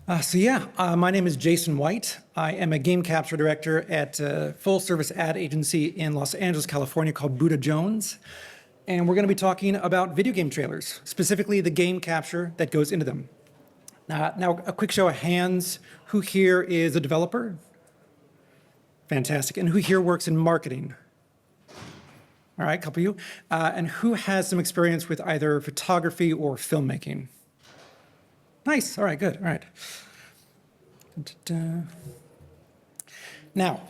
My name is Jason White. I am a game capture director at a full-service ad agency in Los Angeles, California called Buddha Jones. And we're going to be talking about video game trailers, specifically the game capture that goes into them. Now, a quick show of hands. Who here is a developer? Fantastic. And who here works in marketing? All right, a couple of you. And who has some experience with either photography or filmmaking? Nice. All right, good. All right. Now,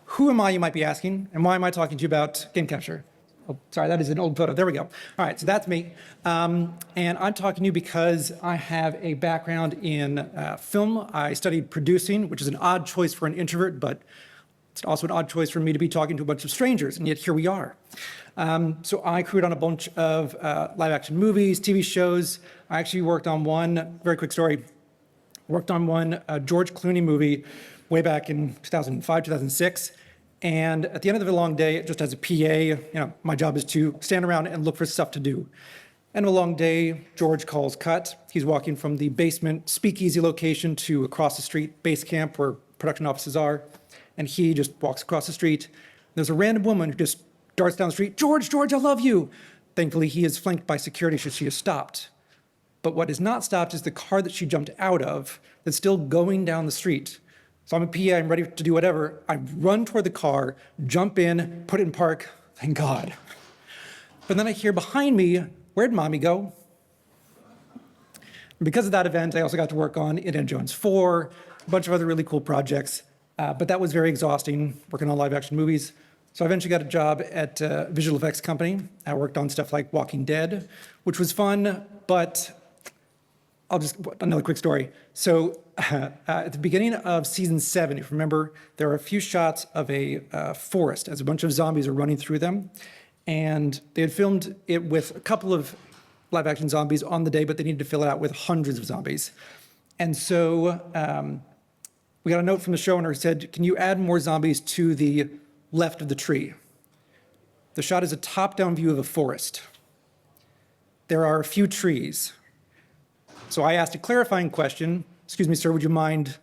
who am I, you might be asking, and why am I talking to you about game capture? Oh, sorry, that is an old photo. There we go. All right, so that's me. And I'm talking to you because I have a background in film. I studied producing, which is an odd choice for an introvert, but it's also an odd choice for me to be talking to a bunch of strangers, and yet here we are. So I crewed on a bunch of live-action movies, TV shows. I actually worked on one, very quick story, worked on one George Clooney movie way back in 2005, 2006. And at the end of the long day, just as a PA, my job is to stand around and look for stuff to do. End of a long day, George calls cut. He's walking from the basement speakeasy location to across the street base camp where production offices are. And he just walks across the street. There's a random woman who just darts down the street. George, I love you. Thankfully, he is flanked by security, so she is stopped. But what is not stopped is the car that she jumped out of that's still going down the street. So I'm a PA, I'm ready to do whatever. I run toward the car, jump in, put it in park, thank God. But then I hear behind me, where'd mommy go? And because of that event, I also got to work on Indiana Jones 4, a bunch of other really cool projects. But that was very exhausting, working on live action movies. So I eventually got a job at a visual effects company. I worked on stuff like Walking Dead, which was fun, but another quick story. So at the beginning of season 7, if you remember, there are a few shots of a forest as a bunch of zombies are running through them. And they had filmed it with a couple of live action zombies on the day, but they needed to fill it out with hundreds of zombies. And so we got a note from the showrunner who said, can you add more zombies to the left of the tree? The shot is a top-down view of a forest. There are a few trees. So I asked a clarifying question. Excuse me, sir, would you mind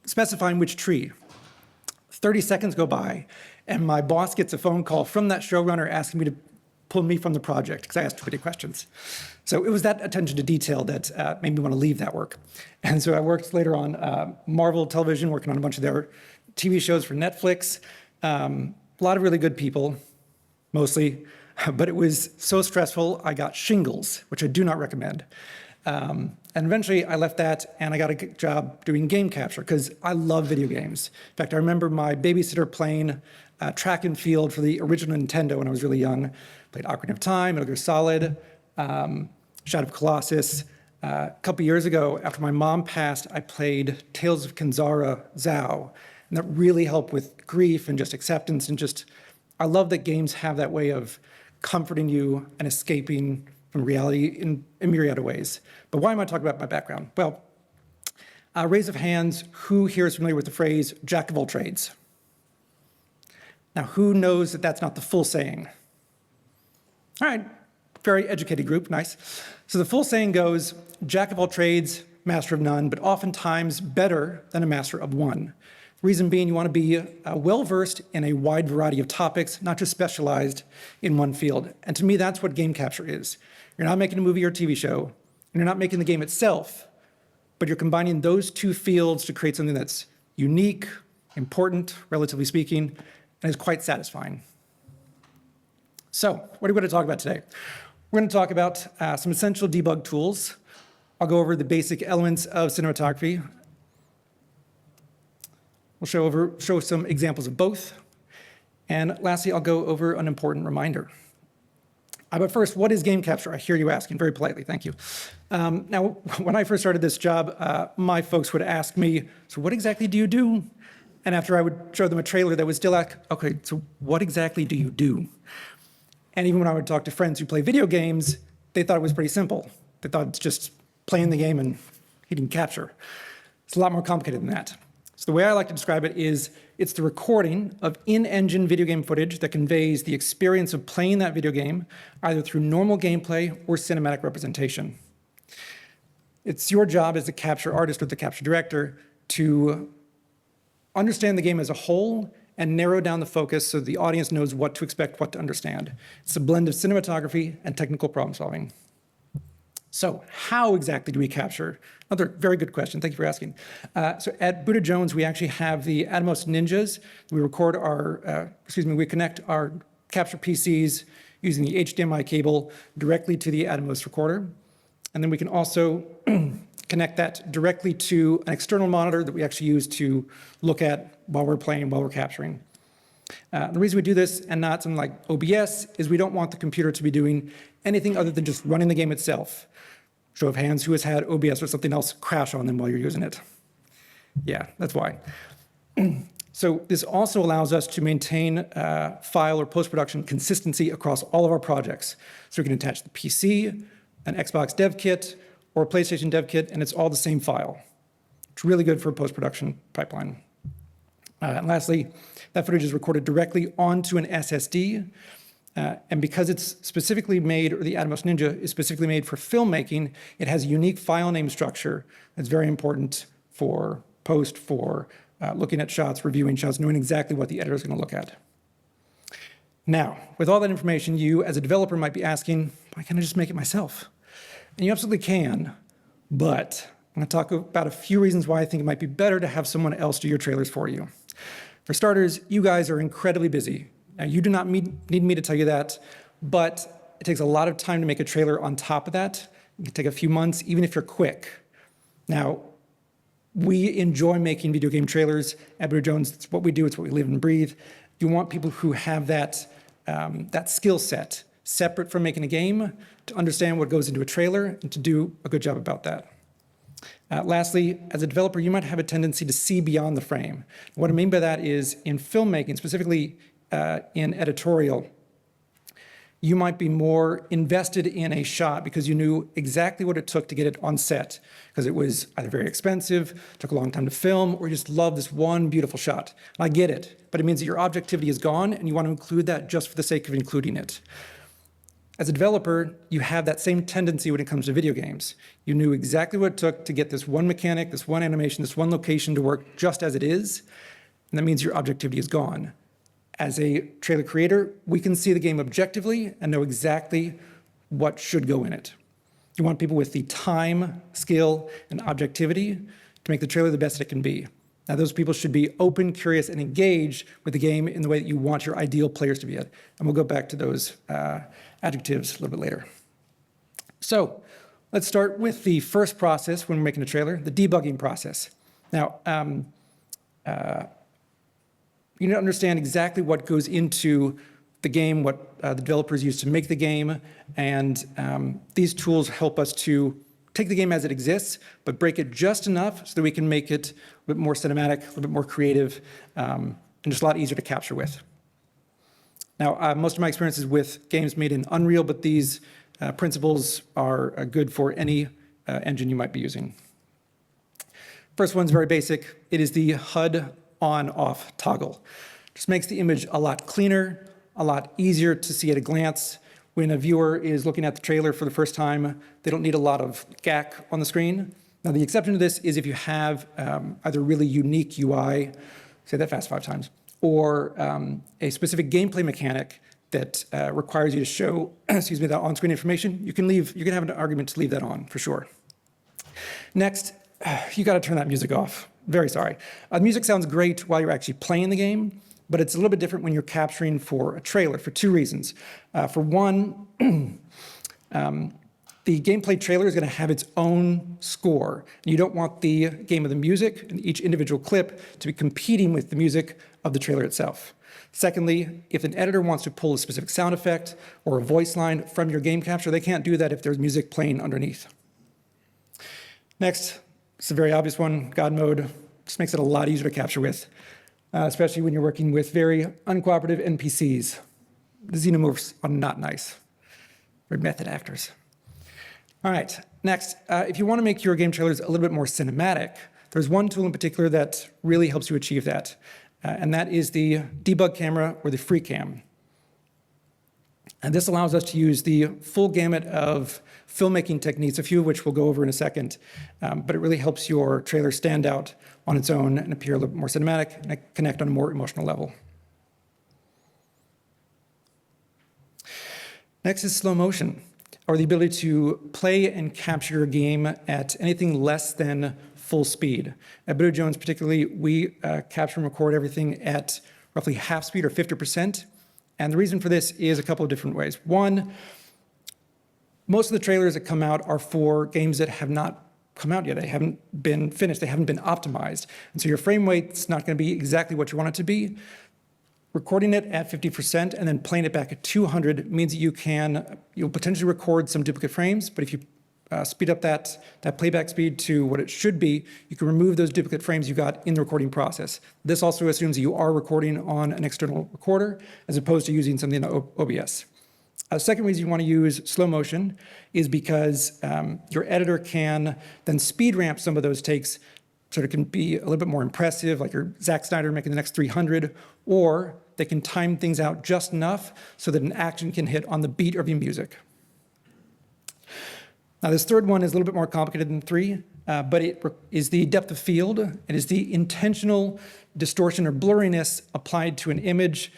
specifying which tree? 30 seconds go by, and my boss gets a phone call from that showrunner asking me to pull me from the project because I asked too many questions. So it was that attention to detail that made me want to leave that work. And so I worked later on Marvel Television, working on a bunch of their TV shows for Netflix. A lot of really good people, mostly, but it was so stressful, I got shingles, which I do not recommend. And eventually I left that and I got a job doing game capture because I love video games. In fact, I remember my babysitter playing track and field for the original Nintendo when I was really young. Played Ocarina of Time, Metal Gear Solid, Shadow of Colossus. A couple years ago, after my mom passed, I played Tales of Kenzara Zao. And that really helped with grief and just acceptance and just, I love that games have that way of comforting you and escaping from reality in a myriad of ways. But why am I talking about my background? Well, raise of hands, who here is familiar with the phrase, jack of all trades? Now, who knows that that's not the full saying? All right, very educated group, nice. So the full saying goes, jack of all trades, master of none, but oftentimes better than a master of one. Reason being, you want to be well-versed in a wide variety of topics, not just specialized in one field. And to me, that's what game capture is. You're not making a movie or TV show, and you're not making the game itself, but you're combining those two fields to create something that's unique, important, relatively speaking, and is quite satisfying. So, what are we going to talk about today? We're going to talk about some essential debug tools. I'll go over the basic elements of cinematography. We'll show some examples of both. And lastly, I'll go over an important reminder. But first, what is game capture? I hear you asking very politely, thank you. Now, when I first started this job, my folks would ask me, so what exactly do you do? And after I would show them a trailer that would still ask, okay, so what exactly do you do? And even when I would talk to friends who play video games, they thought it was pretty simple. They thought it's just playing the game and hitting capture. It's a lot more complicated than that. So the way I like to describe it is it's the recording of in-engine video game footage that conveys the experience of playing that video game, either through normal gameplay or cinematic representation. It's your job as the capture artist or the capture director to understand the game as a whole and narrow down the focus so the audience knows what to expect, what to understand. It's a blend of cinematography and technical problem solving. So how exactly do we capture? Another very good question. Thank you for asking. So at Buddha Jones, we actually have the Atomos Ninjas. We record our, we connect our capture PCs using the HDMI cable directly to the Atomos recorder. And then we can also connect that directly to an external monitor that we actually use to look at while we're playing, while we're capturing. The reason we do this and not something like OBS is we don't want the computer to be doing anything other than just running the game itself. Show of hands, who has had OBS or something else crash on them while you're using it? Yeah, that's why. So this also allows us to maintain file or post-production consistency across all of our projects. So we can attach the PC, an Xbox dev kit, or a PlayStation dev kit, and it's all the same file. It's really good for a post-production pipeline. And lastly, that footage is recorded directly onto an SSD. And because it's specifically made, or the Atomos Ninja is specifically made for filmmaking, it has a unique file name structure that's very important for post, for looking at shots, reviewing shots, knowing exactly what the editor is going to look at. Now, with all that information, you as a developer might be asking, why can't I just make it myself? And you absolutely can, but I'm going to talk about a few reasons why I think it might be better to have someone else do your trailers for you. For starters, you guys are incredibly busy. Now, you do not need me to tell you that, but it takes a lot of time to make a trailer on top of that. It can take a few months, even if you're quick. Now, we enjoy making video game trailers at Buddha Jones. It's what we do. It's what we live and breathe. You want people who have that skill set, separate from making a game, to understand what goes into a trailer and to do a good job about that. Lastly, as a developer, you might have a tendency to see beyond the frame. What I mean by that is in filmmaking, specifically in editorial, you might be more invested in a shot because you knew exactly what it took to get it on set, because it was either very expensive, took a long time to film, or you just love this one beautiful shot. And I get it, but it means that your objectivity is gone and you want to include that just for the sake of including it. As a developer, you have that same tendency when it comes to video games. You knew exactly what it took to get this one mechanic, this one animation, this one location to work just as it is, and that means your objectivity is gone. As a trailer creator, we can see the game objectively and know exactly what should go in it. You want people with the time, skill, and objectivity to make the trailer the best it can be. Now, those people should be open, curious, and engaged with the game in the way that you want your ideal players to be at. And we'll go back to those adjectives a little bit later. So let's start with the first process when we're making a trailer, the debugging process. Now, you need to understand exactly what goes into the game, what the developers use to make the game, and these tools help us to take the game as it exists, but break it just enough so that we can make it a bit more cinematic, a little bit more creative, and just a lot easier to capture with. Now, most of my experience is with games made in Unreal, but these principles are good for any engine you might be using. First one's very basic. It is the HUD on-off toggle. Just makes the image a lot cleaner, a lot easier to see at a glance. When a viewer is looking at the trailer for the first time, they don't need a lot of gack on the screen. Now, the exception to this is if you have either really unique UI, say that fast 5 times, or a specific gameplay mechanic that requires you to show, that on-screen information. You can have an argument to leave that on for sure. Next, you got to turn that music off. Very sorry. The music sounds great while you're actually playing the game, but it's a little bit different when you're capturing for a trailer for 2 reasons. For one, the gameplay trailer is going to have its own score. And you don't want the game of the music and each individual clip to be competing with the music of the trailer itself. Secondly, if an editor wants to pull a specific sound effect or a voice line from your game capture, they can't do that if there's music playing underneath. Next, it's a very obvious one, God mode. Just makes it a lot easier to capture with, especially when you're working with very uncooperative NPCs. The xenomorphs are not nice. They're method actors. All right, next, if you want to make your game trailers a little bit more cinematic, there's one tool in particular that really helps you achieve that, and that is the debug camera or the free cam. And this allows us to use the full gamut of filmmaking techniques, a few of which we'll go over in a second, but it really helps your trailer stand out on its own and appear a little bit more cinematic and connect on a more emotional level. Next is slow motion, or the ability to play and capture your game at anything less than full speed. At Bitter Jones particularly, we capture and record everything at roughly half speed or 50%. And the reason for this is a couple of different ways. One, most of the trailers that come out are for games that have not come out yet. They haven't been finished. They haven't been optimized. And so your frame rate's not going to be exactly what you want it to be. Recording it at 50% and then playing it back at 200 means that you'll potentially record some duplicate frames, but if you speed up that playback speed to what it should be, you can remove those duplicate frames you got in the recording process. This also assumes that you are recording on an external recorder as opposed to using something in OBS. A second reason you want to use slow motion is because your editor can then speed ramp some of those takes so it can be a little bit more impressive, like your Zack Snyder making the next 300, or they can time things out just enough so that an action can hit on the beat of your music. Now, this third one is a little bit more complicated than three, but it is the depth of field. It is the intentional distortion or blurriness applied to an image.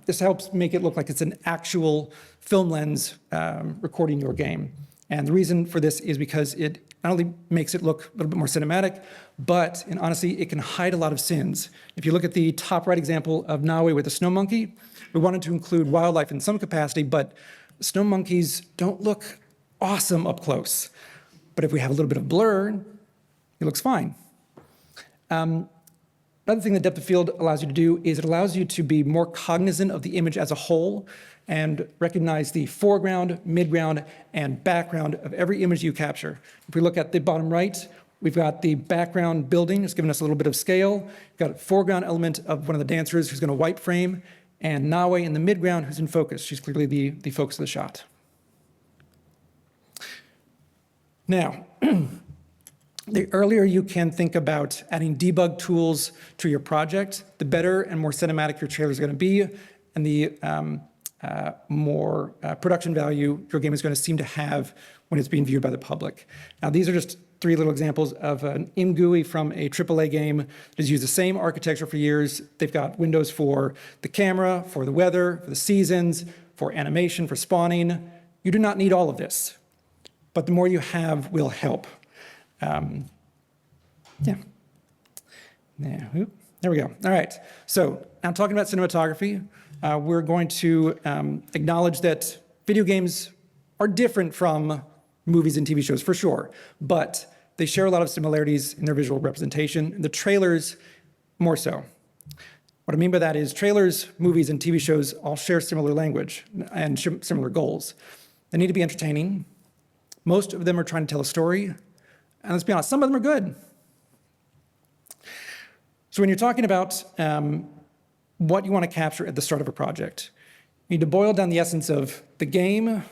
This helps make it look like it's an actual film lens recording your game. And the reason for this is because it not only makes it look a little bit more cinematic, but, and honestly, it can hide a lot of sins. If you look at the top right example of Naue with the snow monkey, we wanted to include wildlife in some capacity, but snow monkeys don't look awesome up close. But if we have a little bit of blur, it looks fine. Another thing that depth of field allows you to do is it allows you to be more cognizant of the image as a whole and recognize the foreground, midground, and background of every image you capture. If we look at the bottom right, we've got the background building. It's giving us a little bit of scale. We've got a foreground element of one of the dancers who's going to wipe frame, and Naue in the midground who's in focus. She's clearly the focus of the shot. Now, the earlier you can think about adding debug tools to your project, the better and more cinematic your trailer is going to be, and the more production value your game is going to seem to have when it's being viewed by the public. Now, these are just three little examples of an ImGUI from a AAA game that has used the same architecture for years. They've got windows for the camera, for the weather, for the seasons, for animation, for spawning. You do not need all of this, but the more you have will help. Yeah. There we go. All right. So now talking about cinematography, we're going to acknowledge that video games are different from movies and TV shows for sure, but they share a lot of similarities in their visual representation, and the trailers more so. What I mean by that is trailers, movies, and TV shows all share similar language and similar goals. They need to be entertaining. Most of them are trying to tell a story, and let's be honest, some of them are good. So when you're talking about what you want to capture at the start of a project, you need to boil down the essence of the game a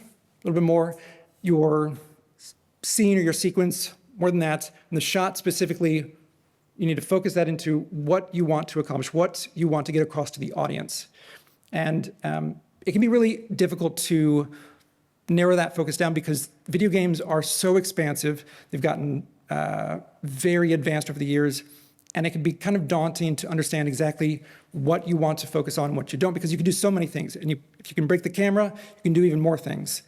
little bit more, your scene or your sequence more than that, and the shot specifically, you need to focus that into what you want to accomplish, what you want to get across to the audience. And it can be really difficult to narrow that focus down because video games are so expansive. They've gotten very advanced over the years, and it can be kind of daunting to understand exactly what you want to focus on and what you don't, because you can do so many things. And if you can break the camera, you can do even more things.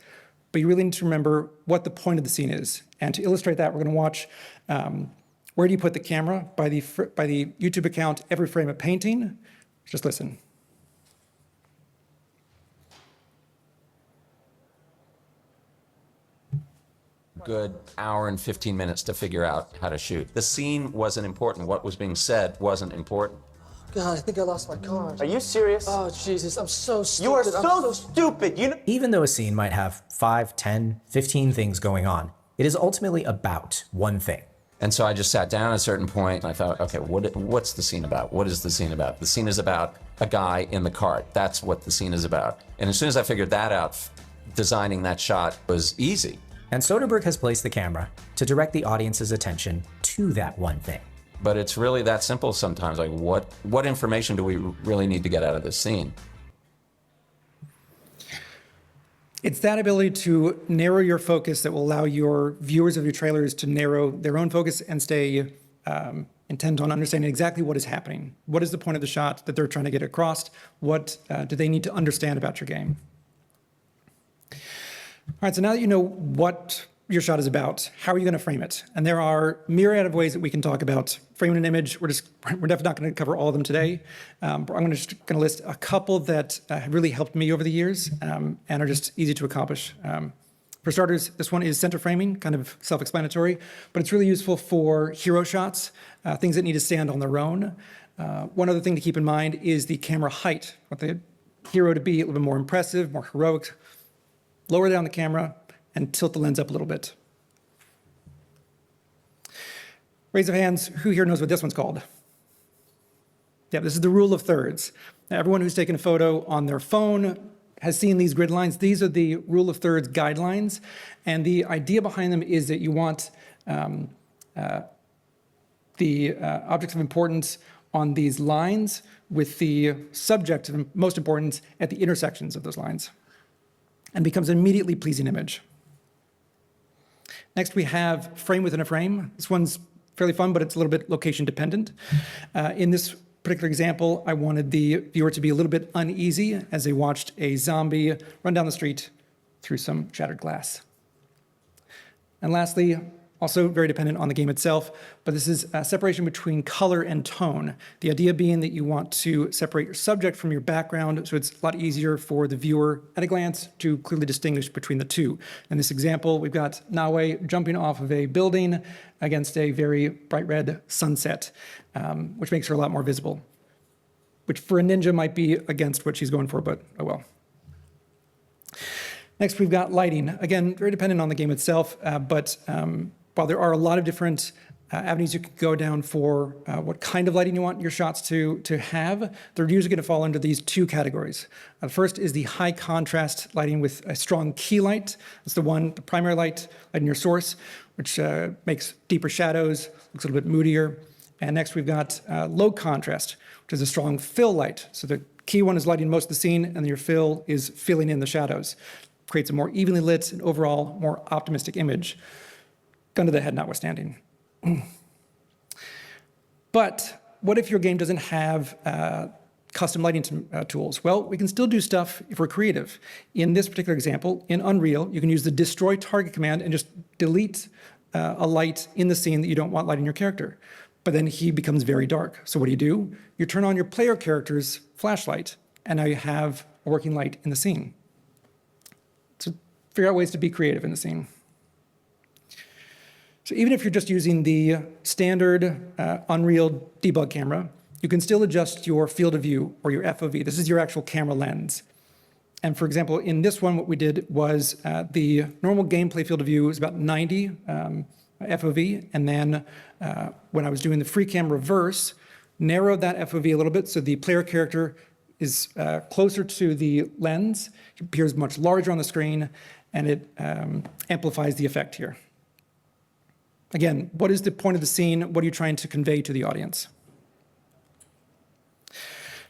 But you really need to remember what the point of the scene is. And to illustrate that, we're going to watch Where Do You Put the Camera by the YouTube account Every Frame a Painting. Just listen. Good hour and 15 minutes to figure out how to shoot. The scene wasn't important. What was being said wasn't important. God, I think I lost my card. Are you serious? Oh, Jesus, I'm so stupid. You are so stupid. You know. Even though a scene might have 5, 10, 15 things going on, it is ultimately about one thing. And so I just sat down at a certain point and I thought, okay, what's the scene about? What is the scene about? The scene is about a guy in the cart. That's what the scene is about. And as soon as I figured that out, designing that shot was easy. And Soderbergh has placed the camera to direct the audience's attention to that one thing. But it's really that simple sometimes. Like, what information do we really need to get out of this scene? It's that ability to narrow your focus that will allow your viewers of your trailers to narrow their own focus and stay intent on understanding exactly what is happening. What is the point of the shot that they're trying to get across? What do they need to understand about your game? All right, so now that you know what your shot is about, how are you going to frame it? And there are myriad of ways that we can talk about framing an image. We're definitely not going to cover all of them today. But I'm just going to list a couple that have really helped me over the years and are just easy to accomplish. For starters, this one is center framing, kind of self-explanatory, but it's really useful for hero shots, things that need to stand on their own. One other thing to keep in mind is the camera height. Want the hero to be a little bit more impressive, more heroic. Lower down the camera and tilt the lens up a little bit. Raise of hands, who here knows what this one's called? Yeah, this is the rule of thirds. Now, everyone who's taken a photo on their phone has seen these grid lines. These are the rule of thirds guidelines. And the idea behind them is that you want the objects of importance on these lines with the subject of most importance at the intersections of those lines, and becomes an immediately pleasing image. Next, we have frame within a frame. This one's fairly fun, but it's a little bit location dependent. In this particular example, I wanted the viewer to be a little bit uneasy as they watched a zombie run down the street through some shattered glass. And lastly, also very dependent on the game itself, but this is a separation between color and tone. The idea being that you want to separate your subject from your background, so it's a lot easier for the viewer at a glance to clearly distinguish between the two. In this example, we've got Nawe jumping off of a building against a very bright red sunset, which makes her a lot more visible, which for a ninja might be against what she's going for, but oh well. Next, we've got lighting. Again, very dependent on the game itself, but while there are a lot of different avenues you could go down for what kind of lighting you want your shots to have, they're usually going to fall under these two categories. The first is the high contrast lighting with a strong key light. That's the primary light in your source, which makes deeper shadows, looks a little bit moodier. And next we've got low contrast, which is a strong fill light. So the key one is lighting most of the scene, and your fill is filling in the shadows. Creates a more evenly lit and overall more optimistic image. Gun to the head notwithstanding. But what if your game doesn't have custom lighting tools? Well, we can still do stuff if we're creative. In this particular example, in Unreal, you can use the destroy target command and just delete a light in the scene that you don't want lighting your character. But then he becomes very dark. So what do? You turn on your player character's flashlight, and now you have a working light in the scene. So figure out ways to be creative in the scene. So even if you're just using the standard Unreal debug camera, you can still adjust your field of view or your FOV. This is your actual camera lens. And for example, in this one, what we did was the normal gameplay field of view is about 90 FOV. And then when I was doing the free cam reverse, narrowed that FOV a little bit so the player character is closer to the lens, it appears much larger on the screen, and it amplifies the effect here. Again, what is the point of the scene? What are you trying to convey to the audience?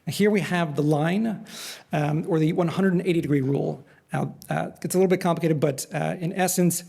Here we have the line, or the 180-degree rule. Now, it's a little bit complicated, but in essence,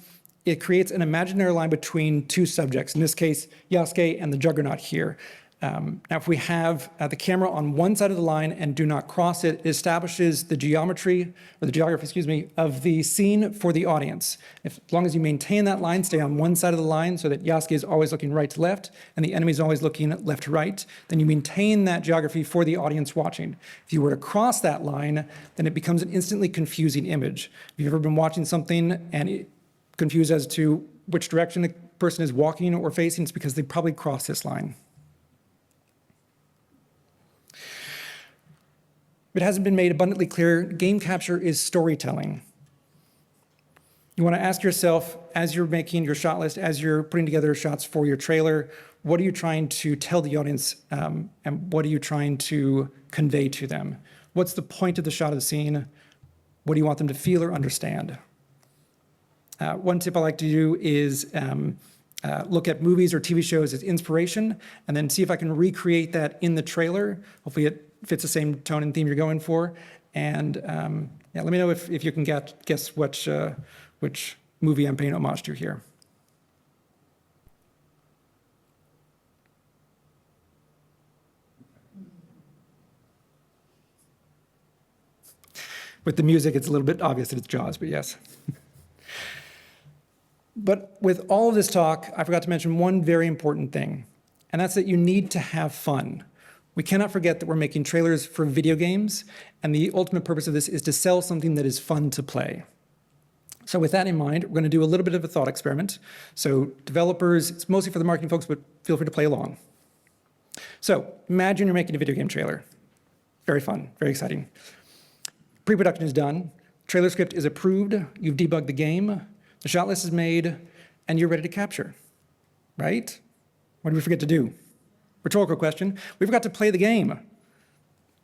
it creates an imaginary line between two subjects, in this case, Yasuke and the Juggernaut here. Now, if we have the camera on one side of the line and do not cross it, it establishes the geography, of the scene for the audience. As long as you maintain that line, stay on one side of the line so that Yasuke is always looking right to left and the enemy is always looking left to right, then you maintain that geography for the audience watching. If you were to cross that line, then it becomes an instantly confusing image. Have you ever been watching something and confused as to which direction the person is walking or facing? It's because they probably crossed this line. If it hasn't been made abundantly clear, game capture is storytelling. You want to ask yourself, as you're making your shot list, as you're putting together shots for your trailer, what are you trying to tell the audience, and what are you trying to convey to them? What's the point of the shot of the scene? What do you want them to feel or understand? One tip I like to do is look at movies or TV shows as inspiration, and then see if I can recreate that in the trailer. Hopefully it fits the same tone and theme you're going for, And yeah, let me know if you can guess which movie I'm paying homage to here. With the music, it's a little bit obvious that it's Jaws, but yes. But with all of this talk, I forgot to mention one very important thing, and that's that you need to have fun. We cannot forget that we're making trailers for video games, and the ultimate purpose of this is to sell something that is fun to play. So with that in mind, we're going to do a little bit of a thought experiment. So developers, it's mostly for the marketing folks, but feel free to play along. So imagine you're making a video game trailer. Very fun, very exciting. Pre-production is done, trailer script is approved, you've debugged the game, the shot list is made, and you're ready to capture, right? What did we forget to do? Rhetorical question. We forgot to play the game.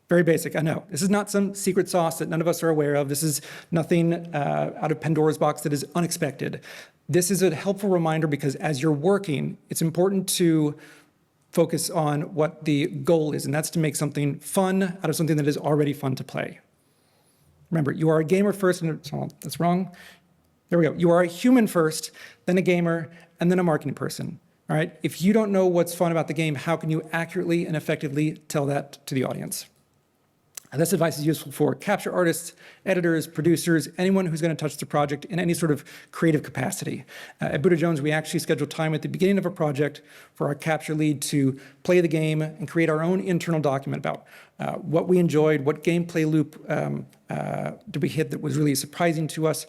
Very basic, I know. This is not some secret sauce that none of us are aware of. This is nothing out of Pandora's box that is unexpected. This is a helpful reminder because as you're working, it's important to focus on what the goal is, and that's to make something fun out of something that is already fun to play. Remember, you are a gamer first, and oh, that's wrong. There we go. You are a human first, then a gamer, and then a marketing person. All right? If you don't know what's fun about the game, how can you accurately and effectively tell that to the audience? And this advice is useful for capture artists, editors, producers, anyone who's going to touch the project in any sort of creative capacity. At Buddha Jones, we actually schedule time at the beginning of a project for our capture lead to play the game and create our own internal document about what we enjoyed, what gameplay loop did we hit that was really surprising to us,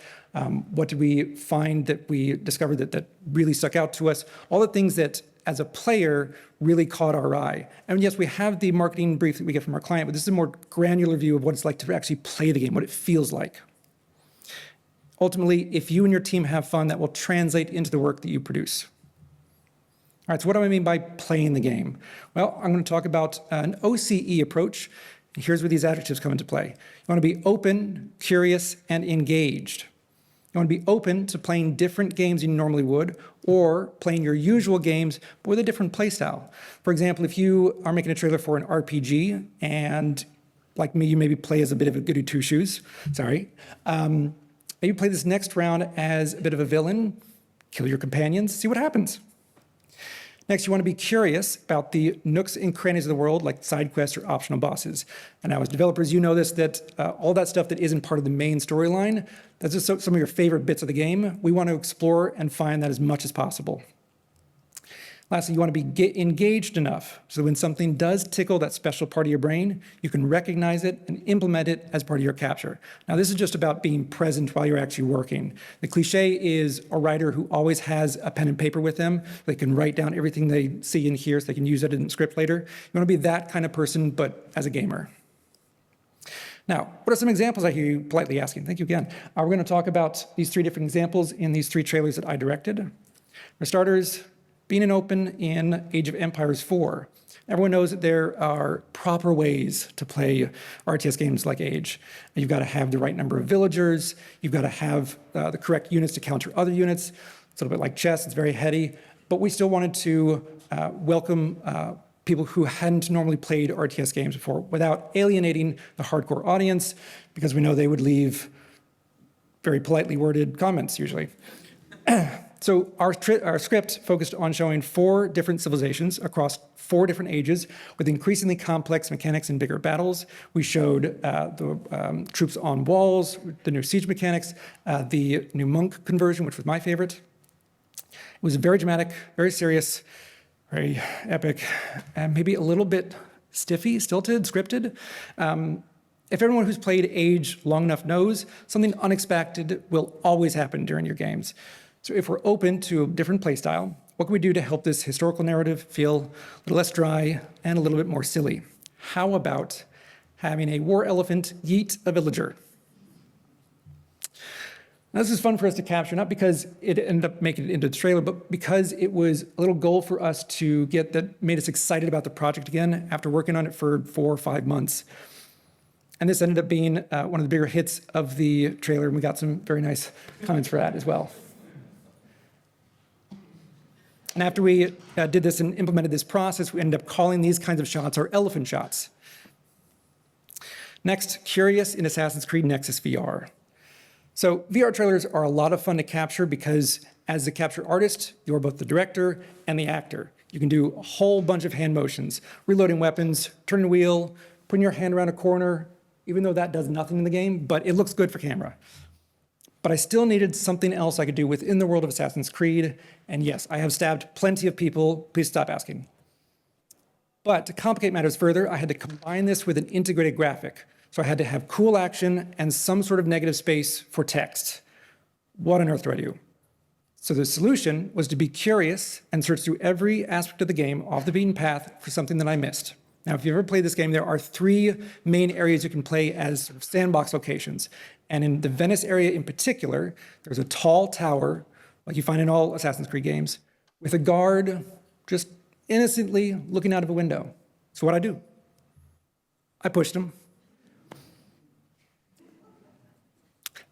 what did we find that we discovered that really stuck out to us, all the things that as a player really caught our eye. And yes, we have the marketing brief that we get from our client, but this is a more granular view of what it's like to actually play the game, what it feels like. Ultimately, if you and your team have fun, that will translate into the work that you produce. All right, so what do I mean by playing the game? Well, I'm going to talk about an OCE approach. Here's where these adjectives come into play. You want to be open, curious, and engaged. You want to be open to playing different games you normally would, or playing your usual games, but with a different play style. For example, if you are making a trailer for an RPG, and like me, you maybe play as a bit of a goody two-shoes, sorry. Maybe play this next round as a bit of a villain, kill your companions, see what happens. Next, you want to be curious about the nooks and crannies of the world, like side quests or optional bosses. And now as developers, you know this, that all that stuff that isn't part of the main storyline, that's just some of your favorite bits of the game. We want to explore and find that as much as possible. Lastly, you want to be engaged enough so when something does tickle that special part of your brain, you can recognize it and implement it as part of your capture. Now, this is just about being present while you're actually working. The cliche is a writer who always has a pen and paper with them. They can write down everything they see and hear so they can use it in the script later. You want to be that kind of person, but as a gamer. Now, what are some examples I hear you politely asking? Thank you again. We're going to talk about these 3 different examples in these 3 trailers that I directed. For starters, being an open in Age of Empires 4. Everyone knows that there are proper ways to play RTS games like Age. You've got to have the right number of villagers. You've got to have the correct units to counter other units. It's a little bit like chess. It's very heady. But we still wanted to welcome people who hadn't normally played RTS games before without alienating the hardcore audience, because we know they would leave very politely worded comments usually. So our script focused on showing 4 different civilizations across 4 different ages with increasingly complex mechanics and bigger battles. We showed the troops on walls, the new siege mechanics, the new monk conversion, which was my favorite. It was very dramatic, very serious, very epic, and maybe a little bit stiffy, stilted, scripted. If everyone who's played Age long enough knows, something unexpected will always happen during your games. So if we're open to a different playstyle, what can we do to help this historical narrative feel a little less dry and a little bit more silly? How about having a war elephant yeet a villager? Now, this is fun for us to capture, not because it ended up making it into the trailer, but because it was a little goal for us to get that made us excited about the project again after working on it for 4 or 5 months. And this ended up being one of the bigger hits of the trailer, and we got some very nice comments for that as well. And after we did this and implemented this process, we ended up calling these kinds of shots our elephant shots. Next, Curious in Assassin's Creed Nexus VR. So VR trailers are a lot of fun to capture because as the capture artist, you're both the director and the actor. You can do a whole bunch of hand motions, reloading weapons, turning the wheel, putting your hand around a corner, even though that does nothing in the game, but it looks good for camera. But I still needed something else I could do within the world of Assassin's Creed, and yes, I have stabbed plenty of people, please stop asking. But to complicate matters further, I had to combine this with an integrated graphic. So I had to have cool action and some sort of negative space for text. What on earth do I do? So the solution was to be curious and search through every aspect of the game off the beaten path for something that I missed. Now, if you've ever played this game, there are 3 main areas you can play as sort of sandbox locations. And in the Venice area in particular, there's a tall tower, like you find in all Assassin's Creed games, with a guard just innocently looking out of a window. So what I do? I pushed him.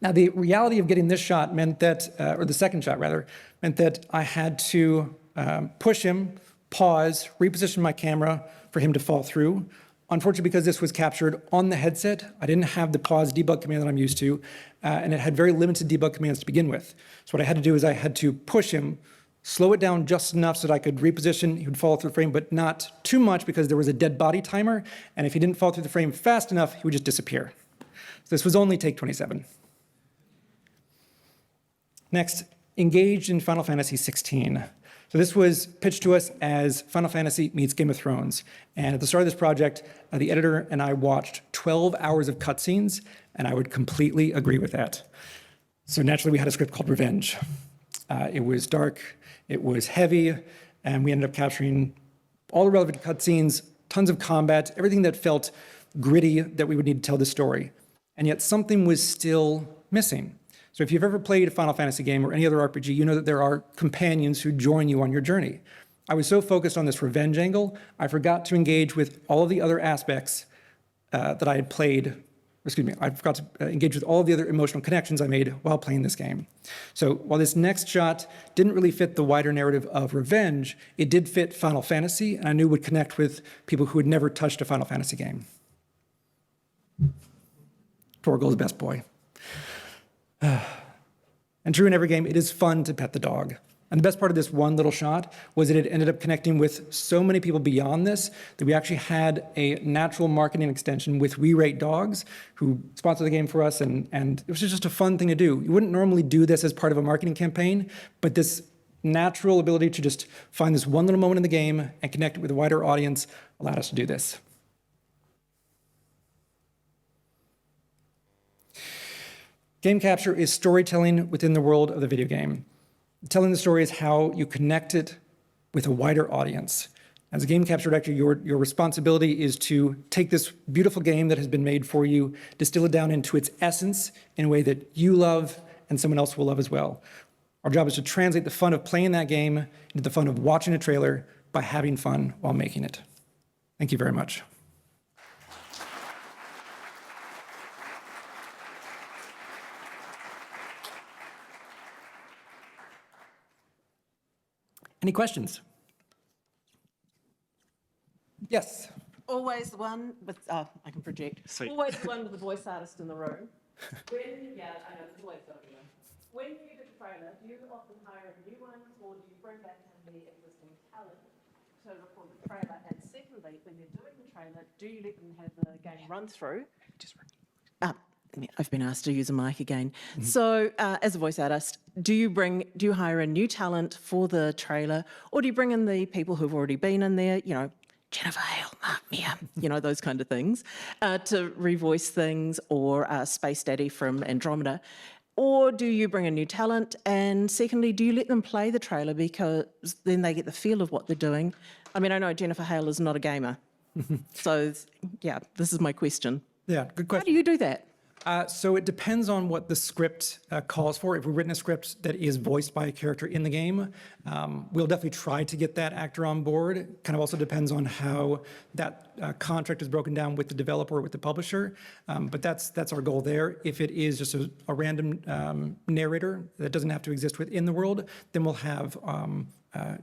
Now, the reality of getting this shot meant that, or the second shot rather, meant that I had to push him, pause, reposition my camera for him to fall through. Unfortunately, because this was captured on the headset, I didn't have the pause debug command that I'm used to, and it had very limited debug commands to begin with. So what I had to do is I had to push him, slow it down just enough so that I could reposition, he would fall through the frame, but not too much because there was a dead body timer, and if he didn't fall through the frame fast enough, he would just disappear. So this was only take 27. Next, engaged in Final Fantasy 16. So this was pitched to us as Final Fantasy meets Game of Thrones. And at the start of this project, the editor and I watched 12 hours of cutscenes, and I would completely agree with that. So naturally, we had a script called Revenge. It was dark, it was heavy, and we ended up capturing all the relevant cutscenes, tons of combat, everything that felt gritty that we would need to tell the story. And yet something was still missing. So if you've ever played a Final Fantasy game or any other RPG, you know that there are companions who join you on your journey. I was so focused on this revenge angle, I forgot to engage with all of the other aspects that I had played, I forgot to engage with all of the other emotional connections I made while playing this game. So while this next shot didn't really fit the wider narrative of revenge, it did fit Final Fantasy, and I knew would connect with people who had never touched a Final Fantasy game. Torgal's best boy. And true in every game, it is fun to pet the dog. And the best part of this one little shot was that it ended up connecting with so many people beyond this that we actually had a natural marketing extension with We Rate Dogs, who sponsored the game for us, and it was just a fun thing to do. You wouldn't normally do this as part of a marketing campaign, but this natural ability to just find this one little moment in the game and connect it with a wider audience allowed us to do this. Game capture is storytelling within the world of the video game. Telling the story is how you connect it with a wider audience. As a game capture director, your responsibility is to take this beautiful game that has been made for you, distill it down into its essence in a way that you love and someone else will love as well. Our job is to translate the fun of playing that game into the fun of watching a trailer by having fun while making it. Thank you very much. Any questions? Yes. Always the one with, I can project. Sweet. Always the one with the voice artist in the room. Yeah, I know, there's always something. When you do the trailer, do you often hire new ones or do you bring back the existing talent to record the trailer? And secondly, when you're doing the trailer, do you let them have the game run through? I've been asked to use a mic again. Mm-hmm. So, as a voice artist, do you hire a new talent for the trailer, or do you bring in the people who've already been in there? You know, Jennifer Hale, Mark Meir, you know, those kind of things, to revoice things, or Space Daddy from Andromeda, or do you bring in new talent? And secondly, do you let them play the trailer because then they get the feel of what they're doing? I mean, I know Jennifer Hale is not a gamer, so yeah, this is my question. Yeah, good question. How do you do that? So it depends on what the script calls for. If we've written a script that is voiced by a character in the game, we'll definitely try to get that actor on board. It kind of also depends on how that contract is broken down with the developer or with the publisher. But that's our goal there. If it is just a random narrator that doesn't have to exist within the world, then we'll have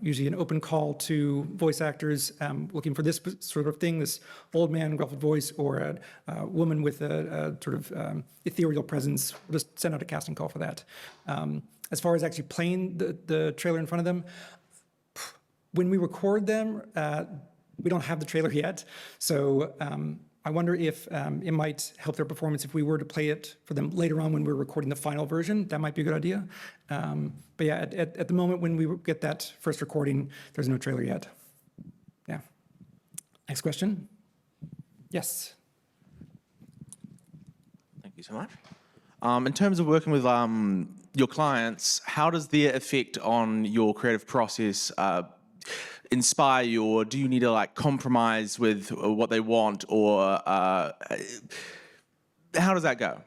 usually an open call to voice actors looking for this sort of thing, this old man, gruffled voice, or a woman with a sort of ethereal presence. We'll just send out a casting call for that. As far as actually playing the trailer in front of them, when we record them, we don't have the trailer yet. So I wonder if it might help their performance if we were to play it for them later on when we're recording the final version. That might be a good idea. But yeah, at the moment when we get that first recording, there's no trailer yet. Yeah. Next question. Yes. Thank you so much. In terms of working with your clients, how does their effect on your creative process inspire you, or do you need to like compromise with what they want, or how does that go?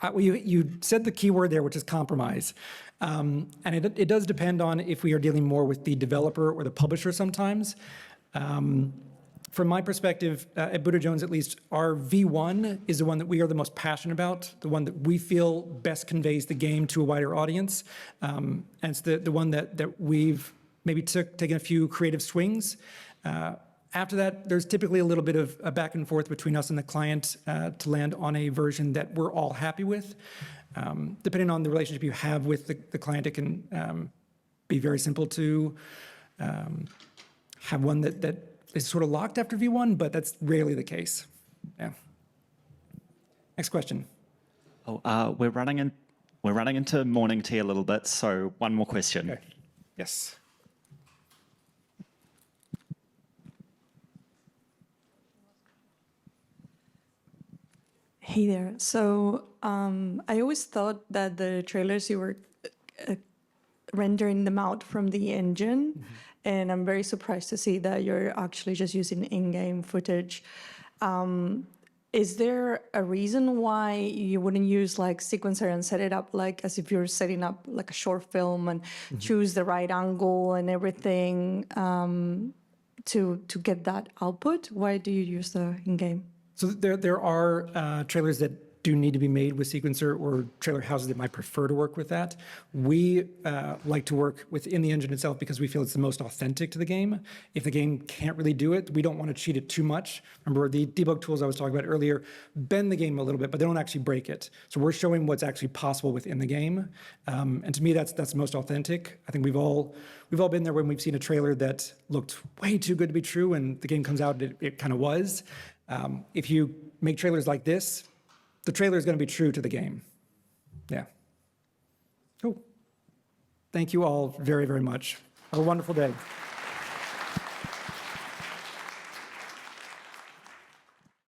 Well, you said the key word there, which is compromise. And it does depend on if we are dealing more with the developer or the publisher sometimes. From my perspective, at Buddha Jones at least, our V1 is the one that we are the most passionate about, the one that we feel best conveys the game to a wider audience. And it's the one that we've maybe taken a few creative swings. After that, there's typically a little bit of a back and forth between us and the client to land on a version that we're all happy with. Depending on the relationship you have with the client, it can be very simple to have one that is sort of locked after V1, but that's rarely the case. Yeah. Next question. Oh, we're running into morning tea a little bit, so one more question. Okay. Yes. Hey there. So I always thought that the trailers you were rendering them out from the engine, and I'm very surprised to see that you're actually just using in-game footage. Is there a reason why you wouldn't use like sequencer and set it up like as if you're setting up like a short film and choose the right angle and everything to get that output? Why do you use the in-game? So there are trailers that do need to be made with sequencer, or trailer houses that might prefer to work with that. We like to work within the engine itself because we feel it's the most authentic to the game. If the game can't really do it, we don't want to cheat it too much. Remember, the debug tools I was talking about earlier bend the game a little bit, but they don't actually break it. So we're showing what's actually possible within the game. And to me, that's most authentic. I think we've all been there when we've seen a trailer that looked way too good to be true, and the game comes out, it kind of was. If you make trailers like this, the trailer is going to be true to the game. Yeah. Cool. Thank you all very, very much. Have a wonderful day.